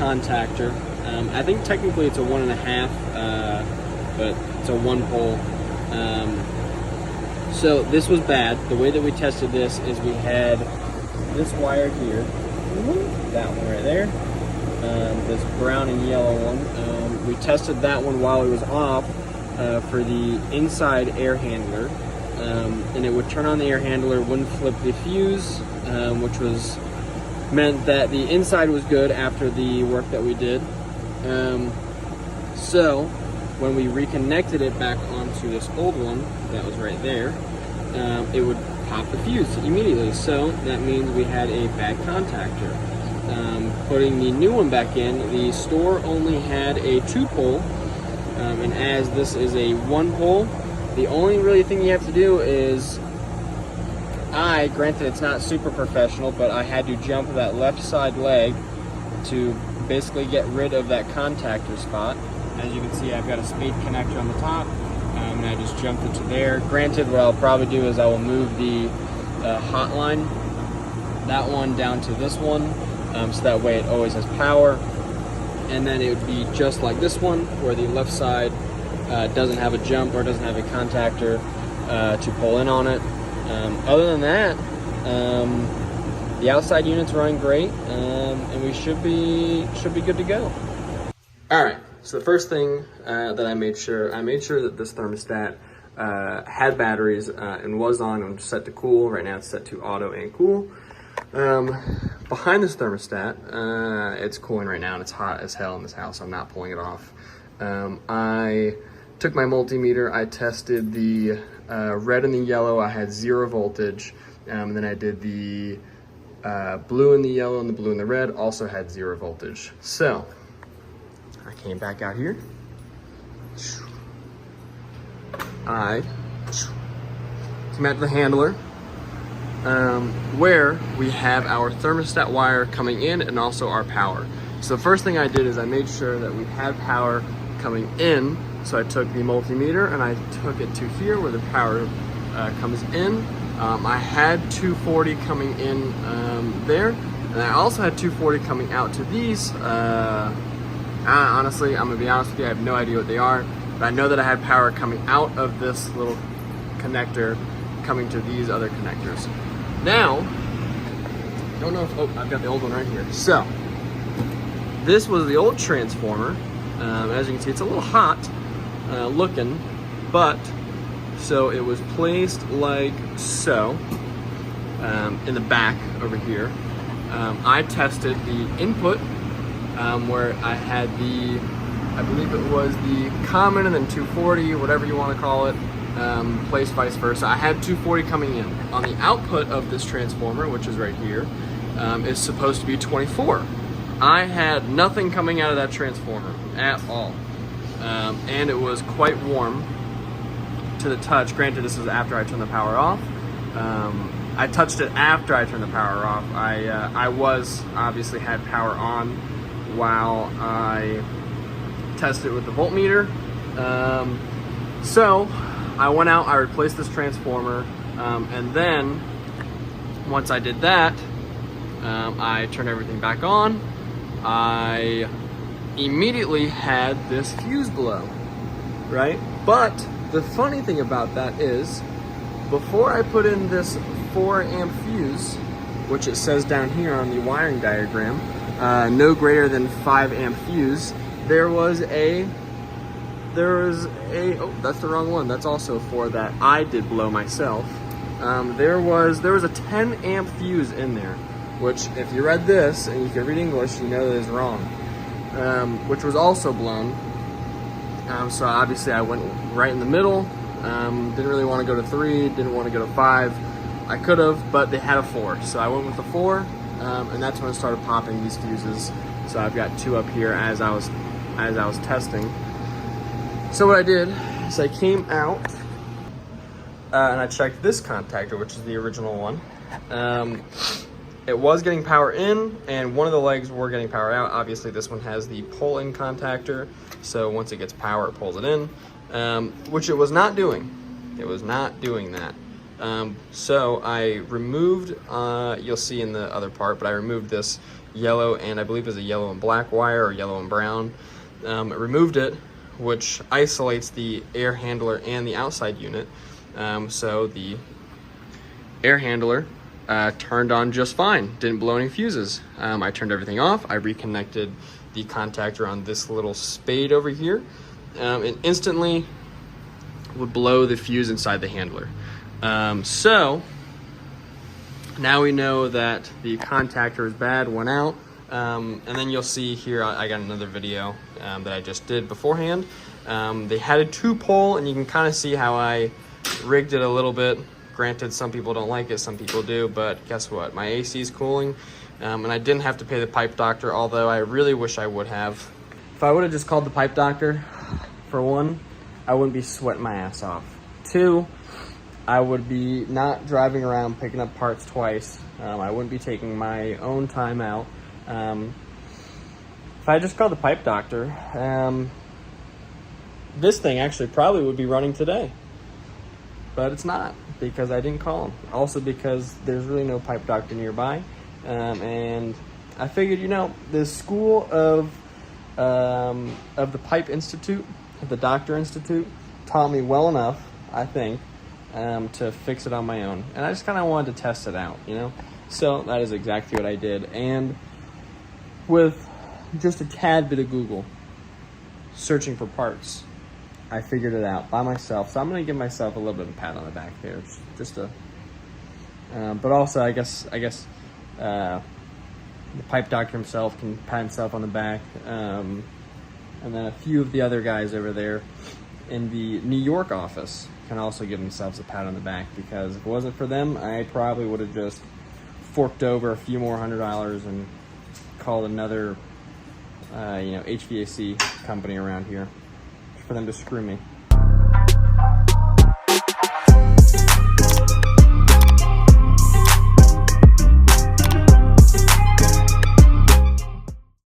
contactor. I think technically it's a 1.5, but it's a 1 pole. So this was bad. The way that we tested this is we had this wire here, that one right there, this brown and yellow one. We tested that one while it was off for the inside air handler, and it would turn on the air handler, wouldn't flip the fuse, which meant that the inside was good after the work that we did. So when we reconnected it back onto this old one that was right there, it would pop the fuse immediately. So that means we had a bad contactor. Putting the new one back in, the store only had a 2-pole, and as this is a 1-pole, the only really thing you have to do is, granted it's not super professional, but I had to jump that left side leg to basically get rid of that contactor spot. As you can see, I've got a spade connector on the top, and I just jumped it to there. Granted, what I'll probably do is I will move the hotline, that one down to this one, so that way it always has power. And then it would be just like this one, where the left side doesn't have a jump or doesn't have a contactor to pull in on it. Other than that, the outside unit's running great, and we should be good to go. All right. So the first thing that I made sure that this thermostat had batteries and was on and set to cool. Right now it's set to auto and cool. Behind this thermostat, it's cooling right now and it's hot as hell in this house. I'm not pulling it off. I took my multimeter, I tested the red and the yellow. I had 0 voltage. And then I did the blue and the yellow and the blue and the red, also had 0 voltage. So I came back out here. I came out to the handler, where we have our thermostat wire coming in and also our power. So the first thing I did is I made sure that we had power coming in. So I took the multimeter and I took it to here where the power comes in. I had 240 coming in there, and I also had 240 coming out to these. Honestly, I'm gonna be honest with you, I have no idea what they are, but I know that I had power coming out of this little connector coming to these other connectors. Now, don't know if, I've got the old one right here. So, this was the old transformer. As you can see, it's a little hot looking, but, so it was placed like so, in the back over here. I tested the input, where I had I believe it was the common and then 240, whatever you want to call it, placed vice versa. I had 240 coming in. On the output of this transformer, which is right here, is supposed to be 24. I had nothing coming out of that transformer at all. And it was quite warm to the touch. Granted, this is after I turned the power off. I touched it after I turned the power off. I was obviously had power on while I tested it with the voltmeter. So I went out, I replaced this transformer, and then once I did that, I turned everything back on. I immediately had this fuse blow, right? But the funny thing about that is, before I put in this 4 amp fuse, which it says down here on the wiring diagram, no greater than 5 amp fuse, there was a, oh, that's the wrong one. That's also for that I did blow myself. There was a 10 amp fuse in there, which if you read this and you can read English, you know that is wrong, which was also blown. So obviously I went right in the middle. Didn't really want to go to 3, didn't want to go to 5. I could have, but they had a 4. So I went with the 4, and that's when I started popping these fuses. So I've got 2 up here as I was testing. So what I did is I came out and I checked this contactor, which is the original one. It was getting power in, and one of the legs were getting power out. Obviously, this one has the pull-in contactor, so once it gets power, it pulls it in, which it was not doing. It was not doing that. So I removed, you'll see in the other part, but I removed this yellow and I believe it was a yellow and black wire or yellow and brown. It removed it, which isolates the air handler and the outside unit. So the air handler turned on just fine, didn't blow any fuses. I turned everything off. I reconnected the contactor on this little spade over here. It instantly would blow the fuse inside the handler. So now we know that the contactor is bad, went out. And then you'll see here, I got another video that I just did beforehand. They had a 2-pole, and you can kind of see how I rigged it a little bit. Granted, some people don't like it, some people do, but guess what? My AC is cooling, and I didn't have to pay the pipe doctor, although I really wish I would have. If I would have just called the pipe doctor, for one, I wouldn't be sweating my ass off. 2, I would be not driving around picking up parts twice. I wouldn't be taking my own time out. If I just called the pipe doctor, this thing actually probably would be running today. But it's not, because I didn't call him. Also because there's really no pipe doctor nearby. And I figured, the school of the Pipe Institute, the Doctor Institute, taught me well enough, I think, to fix it on my own. And I just kind of wanted to test it out, So that is exactly what I did. And with just a tad bit of Google, searching for parts, I figured it out by myself. So I'm going to give myself a little bit of a pat on the back there. But also, I guess the pipe doctor himself can pat himself on the back. And then a few of the other guys over there in the New York office can also give themselves a pat on the back, because if it wasn't for them, I probably would have just forked over a few more $100 and called another HVAC company around here for them to screw me.